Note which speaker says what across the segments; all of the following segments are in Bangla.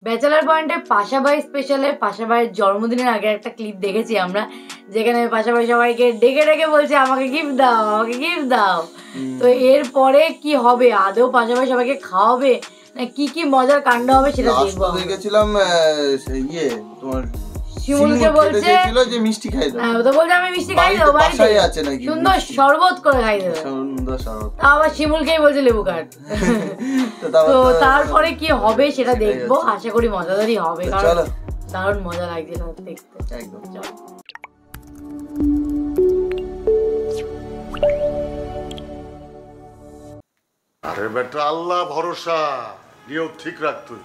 Speaker 1: ব্যাচেলার পয়েন্টে পাশাবাই স্পেশালের পাশাবাইয়ের জন্মদিনের আগে একটা ক্লিপ দেখেছি আমরা, যেখানে পাশাবাই সবাইকে ডেকে ডেকে বলছে আমাকে গিফট দাও, আমাকে গিফট দাও। তো এরপরে কি হবে, আদৌ পাশাবাই সবাইকে খাওয়াবে না কি কি মজার কাণ্ড হবে সেটা দেখবো।
Speaker 2: দেখেছিলাম তোমার
Speaker 1: শিমুলকে বলছে
Speaker 2: যে মিষ্টি খাই দাও,
Speaker 1: তো বলছে আমি মিষ্টি খাই দেবো, বাড়িতে
Speaker 2: আছে নাকি
Speaker 1: সুন্দর শরবত করে খাই দেবো,
Speaker 2: সুন্দর শরবত।
Speaker 1: আবার শিমুলকেই বলছে লেবু কাট। তো তারপরে কি হবে সেটা দেখবো, আশা করি মজাদারই হবে, কারণ দারুণ মজা লাগছে দেখতে।
Speaker 2: একদম
Speaker 3: আরে বেটা আল্লাহ ভরসা, নিয়ত ঠিক রাখ তুই।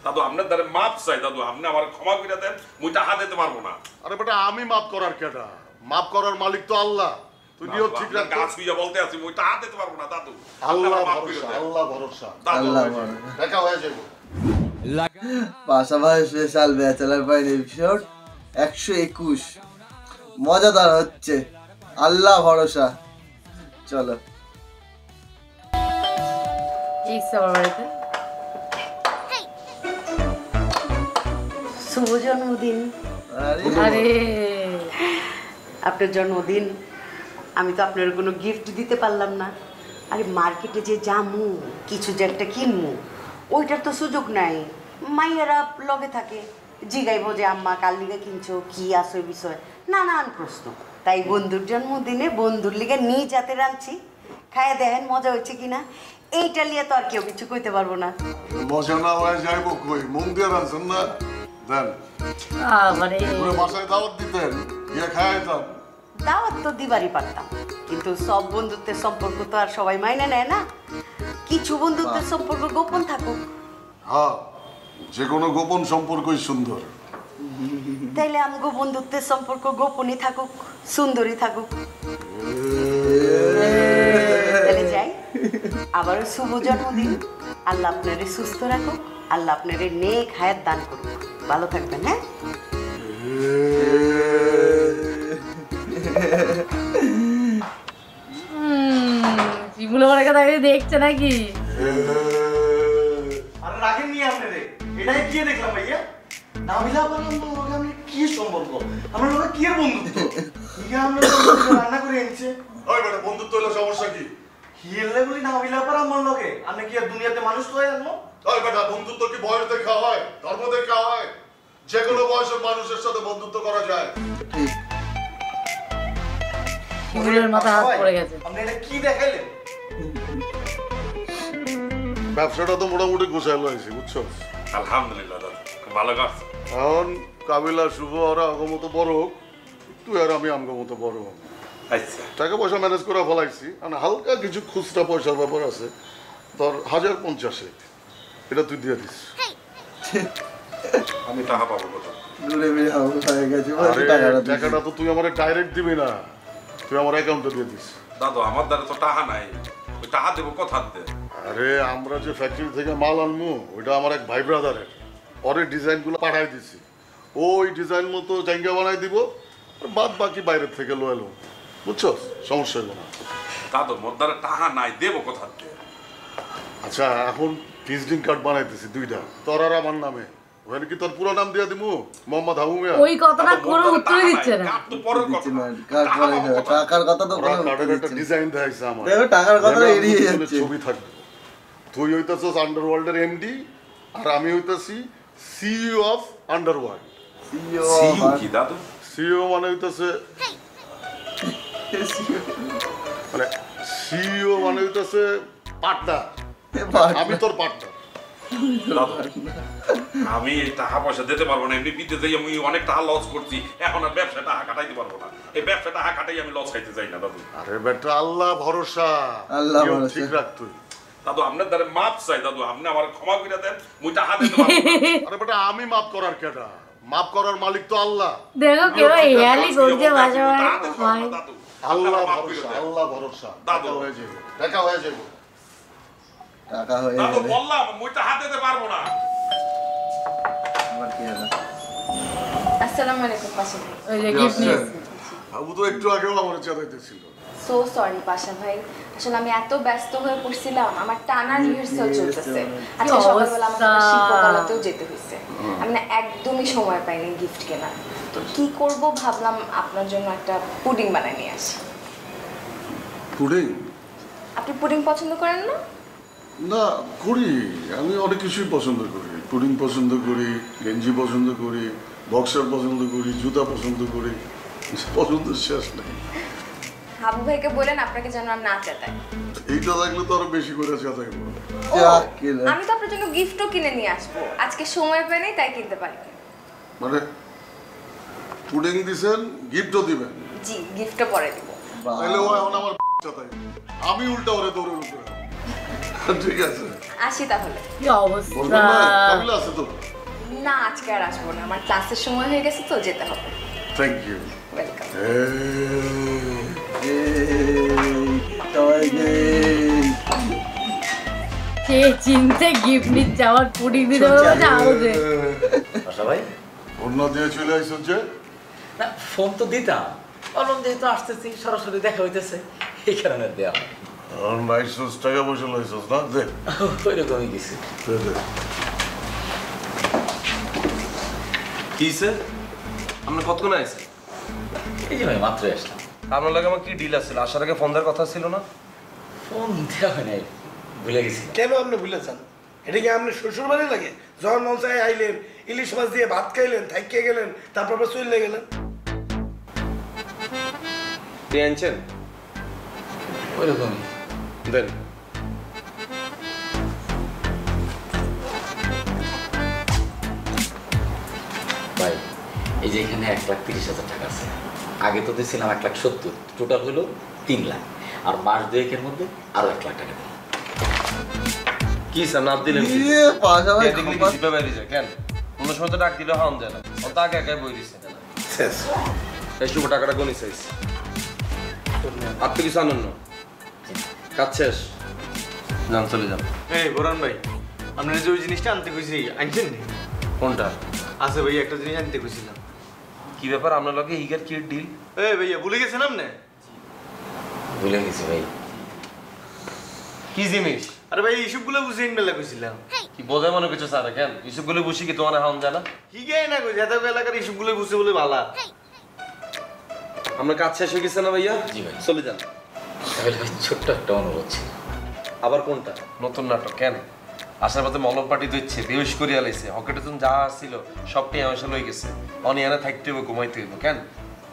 Speaker 4: দাদু আপনার দ্বারা মাপ চাই, দাদু আপনি আমার ক্ষমা করে দেন, মুই টাকা দিতে পারবো না।
Speaker 3: আরে বেটা আমি মাপ করার কেডা? মাপ করার মালিক তো আল্লাহ। তুই নিয়ত ঠিক রাখ।
Speaker 4: গাছ হইয়া বলতে আছি মুই টাকা দিতে পারবো না দাদু।
Speaker 3: আল্লাহ ভরসা, আল্লাহ ভরসা।
Speaker 2: আল্লাহ
Speaker 3: দেখা হয়ে যাবে।
Speaker 2: পাশাপাশি স্পেশাল ব্যাচেলার পয়েন্ট এপিসোড 121 মজাদার হচ্ছে, আল্লাহ ভরসা। চলো
Speaker 5: শুভ জন্মদিন।
Speaker 2: আরে
Speaker 5: আপনার জন্মদিন, আমি তো আপনার কোনো গিফট দিতে পারলাম না। আরে মার্কেটে যে যামু কিছু যে একটা কিনমু, ওইটার তো সুযোগ নাই। মাইয়ারা লগে থাকে, জিগাইব যে আম্মা কাল লিগে কিনছো, কি আসো বিষয়, নানান প্রশ্ন। তাই বন্ধুর জন্মদিনে বন্ধুর লিগে নিজ হাতে রাঁধছি, খাইয়া দেখেন মজা হচ্ছে কিনা। এইটা নিয়ে তো আর কেউ কিছু কইতে পারবো না।
Speaker 3: মজা না হয়ে যাইব কই? মন দিয়ে রাঁধছেন না? দেন পুরো বাসায় দাওয়াত দিতেন, গিয়ে খাইতাম।
Speaker 5: দাওয়াত তো দিবারই পারতাম, কিন্তু সব বন্ধুত্বের সম্পর্ক তো আর সবাই মাইনে নেয় না। কিছু বন্ধুত্বের সম্পর্ক গোপন থাকুক।
Speaker 3: হ্যাঁ, যে কোনো গোপন সম্পর্কই সুন্দর।
Speaker 5: তাইলে আমগো বন্ধুত্বের সম্পর্ক গোপনই থাকুক, সুন্দরই থাকুক। তাহলে যাই, আবারও শুভ জন্মদিন। আল্লাহ আপনারে সুস্থ রাখুক, আল্লাহ আপনারে নেক হায়াত দান করুক। ভালো থাকবেন। হ্যাঁ,
Speaker 1: শিমুল আমার কাছে দেখছে নাকি?
Speaker 6: আরে রাখেননি আপনারে, এটাই কি দেখলাম ভাইয়া? নাবিলা বললাম তো ওকে আমি কি সম্পর্ক, আমরা লোকে কি এর বন্ধুত্ব? কি আমরা রান্না করে এনেছে?
Speaker 3: ওই বেটা বন্ধুত্ব হলো সমস্যা কি?
Speaker 6: হিললে বলি নাবিলা পর আমার লোকে আপনি কি আর দুনিয়াতে মানুষ তো হয় আনো?
Speaker 3: ওই বেটা বন্ধুত্ব কি বয়স দেখা হয়, ধর্ম দেখা হয়? যে কোনো বয়সের মানুষের সাথে বন্ধুত্ব করা যায়।
Speaker 1: শিমুলের মাথা হাত পড়ে গেছে।
Speaker 6: আপনি এটা কি দেখাইলেন?
Speaker 3: ব্যবসাটা তো মোটামুটি গোছাইলো আছে, বুঝছো?
Speaker 4: আলহামদুলিল্লাহ দাদু, ভালো কাজ।
Speaker 3: এখন কাবিলা শুভ ওরা আগমত বড় হোক, তুই আর আমি আমগমত বড় হোক।
Speaker 4: আচ্ছা,
Speaker 3: টাকা পয়সা ম্যানেজ করে ফেলাইছি, মানে হালকা কিছু খুচরা পয়সার ব্যাপার আছে, তোর 1050 এটা তুই দিয়ে দিস।
Speaker 4: আমি টাকা পাবো কোথা?
Speaker 3: টাকাটা তো তুই আমার ডাইরেক্ট দিবি না, তুই আমার অ্যাকাউন্টে দিয়ে দিস।
Speaker 4: দাদু আমার দ্বারা তো টাকা নাই, ওই টাকা দেবো কোথা দিয়ে?
Speaker 3: আরে আমরা যে ফ্যাক্টরি থেকে মাল আনবো ওইটা আমার এক ভাই ব্রাদারের, পরে ডিজাইনগুলো পাঠাই দিছি, ওই ডিজাইন মতো জায়গা বানাই দিব, আর বাদ বাকি বাইরের থেকে লয়ে এলো, বুঝছো? সমস্যা হলো না।
Speaker 4: দাদু মোর দ্বারা টাকা নাই, দেবো কোথা দিয়ে?
Speaker 3: আচ্ছা, এখন ভিজিটিং কার্ড বানাইতেছি 2টা, তোর আর আমার নামে। ওখানে কি তোর পুরো নাম দিয়ে দিমু? মোহাম্মদ হাবু মিয়া।
Speaker 1: ওই কথাটা কোনো উত্তরই দিচ্ছে না।
Speaker 4: তো পরের কথা,
Speaker 2: টাকার কথা তো কোনো
Speaker 3: কার্ডের একটা ডিজাইন দেখাইছে আমার,
Speaker 2: দেখো টাকার কথা এড়িয়ে যাচ্ছে।
Speaker 3: ছবি থাকবে, তুই হইতাছিস আন্ডারওয়ার্ল্ডের এমডি আর আমি হইতাছি সিইও অফ আন্ডারওয়ার্ল্ড।
Speaker 4: সিইও কি দাদু?
Speaker 3: সিইও মানে হইতাছে সিইও মানে হইতাছে পার্টনার, আমি তোর পার্টনার।
Speaker 4: দাদু আমি এই টাকা পয়সা দিতে পারবো না, এমনি বিতে যাই আমি অনেক টাকা লস করছি, এখন আর ব্যবসা টাকা কাটাইতে পারবো না। এই ব্যবসা টাকা কাটাই আমি লস খাইতে চাই না দাদু।
Speaker 3: আরে বেটা আল্লাহ ভরসা,
Speaker 2: আল্লাহ ভরসা।
Speaker 3: ঠিক রাখ তুই।
Speaker 4: দাদু আপনার দ্বারা মাপ চাই, দাদু আপনি আমার ক্ষমা করে দেন, মুই টাকা দিতে পারবো না।
Speaker 3: আরে বেটা আমি মাপ করার কেডা? মাপ করার মালিক তো আল্লাহ।
Speaker 1: দেখো কেউ হেয়ালি করছে মাঝে মাঝে।
Speaker 4: দাদু
Speaker 3: আল্লাহ ভরসা, আল্লাহ ভরসা।
Speaker 4: দাদু
Speaker 3: হয়ে যাবে, দেখা হয়ে যাবে।
Speaker 2: টাকা হয়ে
Speaker 4: দাদু
Speaker 2: যাবে।
Speaker 4: বললাম মুই টাকা দিতে পারবো না।
Speaker 2: আমার কি হলো?
Speaker 7: আসসালামু আলাইকুম পাশে।
Speaker 1: ওই যে গিফট নিয়ে
Speaker 3: আবু তো একটু আগেও আমার চালাইতেছিল।
Speaker 7: সো সরি পাশা ভাই, আসলে আমি এত ব্যস্ত হয়ে পড়ছিলাম, আমার টানা রিহার্সাল চলতেছে। আজকে সকালবেলা আমাকে শিল্পকলাতেও যেতে হয়েছে, আমি না একদমই সময় পাইনি গিফট কেনার। তো কি করব ভাবলাম আপনার জন্য একটা পুডিং বানিয়ে নিয়ে আসি।
Speaker 3: পুডিং?
Speaker 7: আপনি পুডিং পছন্দ করেন না?
Speaker 3: না, করি। আমি অনেক কিছুই পছন্দ করি। পুডিং পছন্দ করি, গেঞ্জি পছন্দ করি, বক্সার পছন্দ করি, জুতা পছন্দ করি, পছন্দ শেষ নেই।
Speaker 7: হাবু ভাইকে বলেন আপনাকে যেন আর না চেতায়।
Speaker 3: এইটা থাকলে তো আরো বেশি করে চেতাইব।
Speaker 7: আমি তো আপনার জন্য গিফটও কিনে নিয়ে আসবো, আজকে সময় পাই নাই তাই কিনতে পারিনি।
Speaker 3: মানে পুডিং দিবেন, গিফটও দিবেন?
Speaker 7: জি, গিফটও পরে দিব।
Speaker 3: তাহলে ও এখন আমার চেতাইব, আমি উল্টা ওরে দৌড়ে উপরে। ঠিক আছে,
Speaker 7: আসি তাহলে।
Speaker 1: কি অবস্থা!
Speaker 3: কাবিলা আছে তো?
Speaker 7: না, আজকে আর আসবো না, আমার ক্লাসের সময় হয়ে গেছে তো যেতে হবে।
Speaker 3: Thank you.
Speaker 7: ওয়েলকাম।
Speaker 1: সে চিনতে গিফট নিচ্ছে, আমার পুডিং দিতে বলছে আরো দে।
Speaker 8: আশা ভাই,
Speaker 3: অন্য দিয়ে চলে আসছো যে?
Speaker 8: না ফোন তো দিতাম, বললাম যেহেতু আসতেছি সরাসরি দেখা হইতেছে এই কারণে দেওয়া।
Speaker 3: লাইসেন্স টাকা পয়সা লাইসেন্স না দে।
Speaker 8: ওইরকমই গেছি।
Speaker 6: কি স্যার, আপনার কতক্ষণ আছে?
Speaker 8: এই যে ভাই মাত্র আসলাম।
Speaker 6: আপনার লাগে আমার কি ডিল আছে? আসার আগে ফোন দেওয়ার কথা ছিল না?
Speaker 8: ফোন দেওয়া হয় নাই, ভুলে গেছি।
Speaker 9: কেন আপনি ভুলেছেন? এটা কি আপনার শ্বশুর বাড়ি লাগে? যখন মন চাই আইলেন, ইলিশ মাছ দিয়ে ভাত খাইলেন, থাইকে গেলেন, তারপর আবার চলে গেলেন।
Speaker 6: দিয়ে আনছেন?
Speaker 8: ওইরকমই
Speaker 6: দেন।
Speaker 8: ভাই, এই যে এখানে 1,30,000 টাকা আছে। আগে তো দিয়েছিলাম 1,70,000, টোটাল হলো 3 লাখ। আর মাস দুয়েকের মধ্যে আরো 1 লাখ টাকা দেবো।
Speaker 6: কি স্যার নাপ দিলেন? কেন কোনো সময় তো ডাক দিলে হাম যায় না, ও তো আগে একাই বই দিচ্ছে। এই শুভ টাকাটা গণি চাইছ, আপনি কিছু আনন্দ কাজ শেষ, যান চলে যান।
Speaker 10: এই বোরান ভাই, আপনার যে ওই জিনিসটা আনতে কইছি আনছেন নি?
Speaker 6: কোনটা?
Speaker 10: আছে ভাই, একটা জিনিস আনতে কইছিলাম।
Speaker 6: কি ব্যাপার আপনার লগে হিগার কি ডিল?
Speaker 10: এই ভাইয়া ভুলে গেছেন আপনি?
Speaker 8: ভুলে গেছি ভাই।
Speaker 6: কি জিনিস?
Speaker 10: আরে ভাই এইসবগুলো বুঝে ইনবেলা কইছিলাম।
Speaker 6: কি বোঝায় মনে করছো স্যার? কেন এইসবগুলো বুঝি কি তোমার হাম যায় না?
Speaker 10: হিগাই না কই যাতে এলাকার এইসবগুলো বুঝে বলে ভালা।
Speaker 6: আপনার কাজ শেষ হয়ে গেছে না ভাইয়া?
Speaker 8: জি ভাই।
Speaker 6: চলে যান।
Speaker 8: তাহলে ভাই ছোট্ট একটা অনুরোধ ছিল।
Speaker 6: আবার কোনটা? নতুন নাটক? কেন আসার পথে মলম পাটি দিচ্ছে, বেউস করিয়া লাইছে, হকেটে তুমি যা ছিল সব টিয়া পয়সা লই গেছে, অনিয়ানা থাকতে হইব, ঘুমাইতে হইব। কেন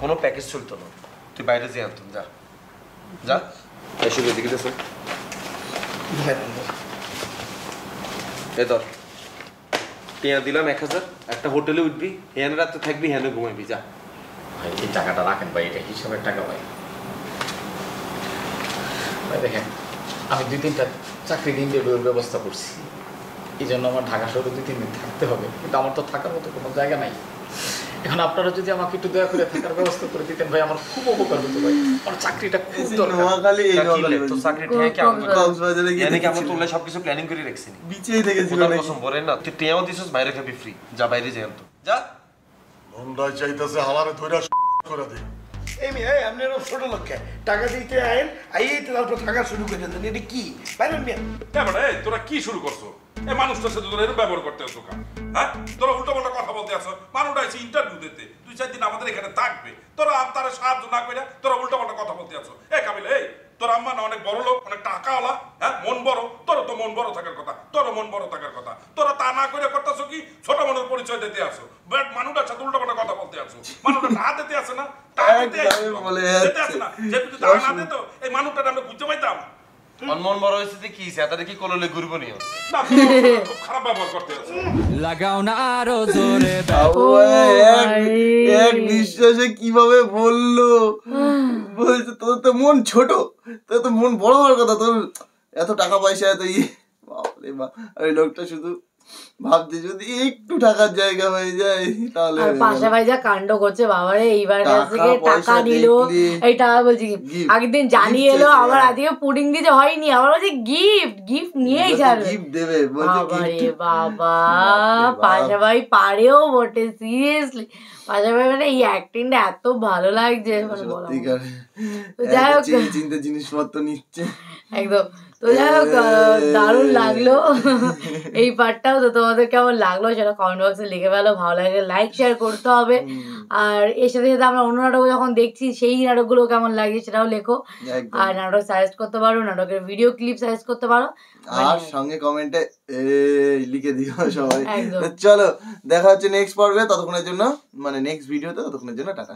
Speaker 6: কোনো প্যাকেজ চলতো না, তুই বাইরে যেয়ে আনতুম। যা যা, এসব এদিকে দেখো। এ ধর টিয়া দিলাম 1000, একটা হোটেলে উঠবি, হেনে রাতে থাকবি, হেনে ঘুমাইবি। যা
Speaker 8: ভাই এই টাকাটা রাখেন ভাই, এটা হিসাবের টাকা ভাই। ভাই দেখেন, আমি 2-3টা চাকরি ইন্টারভিউর ব্যবস্থা করছি, এই জন্য আমার ঢাকা শহরে 2-3 দিন থাকতে হবে, কিন্তু আমার তো থাকার মতো কোনো জায়গা নাই। এখন আপনারা যদি আমাকে একটু দয়া করে থাকার ব্যবস্থা করে দিতেন ভাই, আমার খুব উপকার হতো ভাই। আমার চাকরিটা খুব দরকার।
Speaker 2: নোয়াখালী এই নোয়াখালী
Speaker 6: তো চাকরি ঠেকে কি আমরা
Speaker 2: কক্সবাজারে গিয়ে
Speaker 6: এনে কি আমরা তোলে সবকিছু প্ল্যানিং করে রাখছি নি?
Speaker 2: বিচেই দেখেছিল
Speaker 6: ওটা
Speaker 2: নাকি?
Speaker 6: কসম বলেন না, তুই টিয়াও দিছস, বাইরে খাবি ফ্রি। যা বাইরে যাই আনতো। যা
Speaker 3: মন্দায় চাইতেছে হালারে ধইরা করে দে।
Speaker 9: এই মেয়ে, এই আপনি এরকম ছোট লোককে টাকা দিতে আইন, আইয়েই তো তারপর থাকা শুরু করে দেন। এটা কি বাইরেন মেয়ে?
Speaker 4: এই তোরা কি শুরু করছো? এই মানুষটার সাথে তোরা এরকম ব্যবহার করতে আসো কেন? হ্যাঁ, তোরা উল্টো পাল্টা কথা বলতে আসো। মানুষটা এসে ইন্টারভিউ দিতে 2-4 দিন আমাদের এখানে থাকবে, তোরা তারা সাহায্য না করে তোরা উল্টো পাল্টা কথা বলতে আসো। এই কাবিলা, এই তোর আম্মা না অনেক বড় লোক, অনেক টাকাওয়ালা, হ্যাঁ মন বড়, তোর তো মন বড় থাকার কথা, তোর মন বড় থাকার কথা। তোরা তা না করে করতেছো কি ছোট মনের পরিচয় দিতে আসো, বাট মানুষটার সাথে উল্টো পাল্টা কথা বলতে আসো। মানুষটা না দিতে আসে না, তা দিতে আসে না, যেহেতু তা না দিত এই মানুষটা আমরা বুঝতে পাইতাম।
Speaker 6: মন বড় হইছে কি সেটারে কি করলে ঘুরবো নিও
Speaker 4: না, খুব খারাপ ব্যবহার করতে আসো।
Speaker 11: লাগাও না আরো জোরে।
Speaker 2: এক নিঃশ্বাসে কিভাবে বললো, বলছে তোর তো মন ছোট, তোর তো মন বড় হওয়ার কথা, তোর এত টাকা পয়সা এত ইয়ে। বাপরে বাপ, ওই লোকটা শুধু ভাবছি যদি একটু টাকার জায়গা হয়ে যায় তাহলে
Speaker 1: আর পাশা ভাই যা কাণ্ড করছে বাবারে, এইবার কাছ
Speaker 2: টাকা
Speaker 1: থেকে টাকা
Speaker 2: পয়সা
Speaker 1: নিল,
Speaker 2: দেখলি।
Speaker 1: এই টাকা বলছি
Speaker 2: Gift,
Speaker 1: আগের দিন জানিয়ে
Speaker 2: gift
Speaker 1: এলো,
Speaker 2: চেয়েছে,
Speaker 1: আবার
Speaker 2: হ্যাঁ।
Speaker 1: আজকে পুডিং দিতে হয়নি, আবার বলছে গিফট নিয়েই ছাড়বে।
Speaker 2: গিফট দেবে বলছে
Speaker 1: বাবারে
Speaker 2: gift।
Speaker 1: বাবা,
Speaker 2: বাপরে বাপ।
Speaker 1: পাশা ভাই পারেও বটে, সিরিয়াসলি পাশা ভাই মানে এই অ্যাক্টিংটা এত ভালো লাগছে মানে বলা মুশকিল।
Speaker 2: সত্যিকার
Speaker 1: তো যাই হোক,
Speaker 2: চিন্তা জিনিসপত্র নিচ্ছে
Speaker 1: একদম। তো যাই হোক, দারুণ লাগলো এই পার্টটাও। তো তোমাদের কেমন লাগলো সেটা কমেন্ট বক্সে লিখে ফেলো, ভালো লাগলে লাইক শেয়ার করতে হবে। আর এর সাথে সাথে আমরা অন্য নাটক যখন দেখছি সেই নাটকগুলো কেমন লাগে সেটাও লেখো।
Speaker 2: একদম।
Speaker 1: আর নাটক সাজেস্ট করতে পারো, নাটকের ভিডিও ক্লিপ সাজেস্ট করতে পারো,
Speaker 2: আর সঙ্গে কমেন্টে লিখে দিও সবাই।
Speaker 1: একদম।
Speaker 2: চলো দেখা হচ্ছে নেক্সট পর্বে, ততক্ষণের জন্য মানে নেক্সট ভিডিওতে, ততক্ষণের জন্য টাটা।